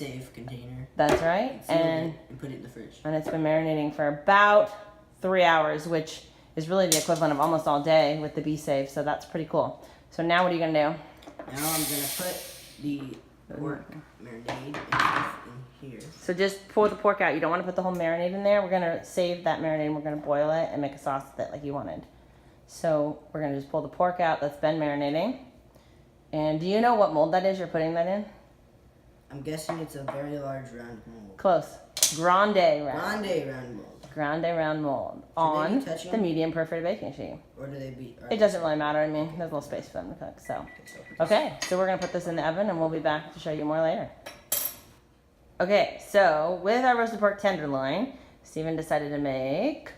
safe container. That's right. And put it in the fridge. And it's been marinating for about 3 hours, which is really the equivalent of almost all day with the Be Safe. So that's pretty cool. So now what are you going to do? Now I'm going to put the pork marinade in here. So just pour the pork out. You don't want to put the whole marinade in there. We're going to save that marinade and we're going to boil it and make a sauce with it like you wanted. So we're going to just pull the pork out that's been marinating. And do you know what mold that is you're putting that in? I'm guessing it's a very large round mold. Close. Grande round. Grande round mold. Grande round mold on the medium perforated baking sheet. Or do they be? It doesn't really matter. I mean, there's a little space for them to cook. So, okay. So we're gonna put this in the oven, and we'll be back to show you more later. Okay. So with our roasted pork tenderloin, Steven decided to make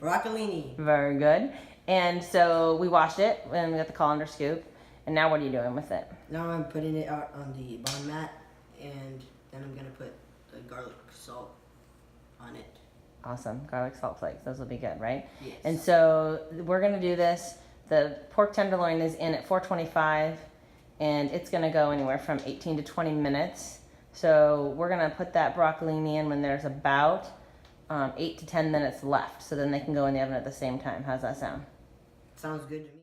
broccolini. Very good. And so we washed it, and we got the colander scoop. And now what are you doing with it? Now I'm putting it out on the bond mat, and then I'm gonna put the garlic salt on it. Awesome. Garlic salt flakes. Those will be good, right? Yes. And so we're going to do this. The pork tenderloin is in at 425, and it's going to go anywhere from 18 to 20 minutes. So we're going to put that broccolini in when there's about 8 to 10 minutes left. So then they can go in the oven at the same time. How's that sound? Sounds good to me.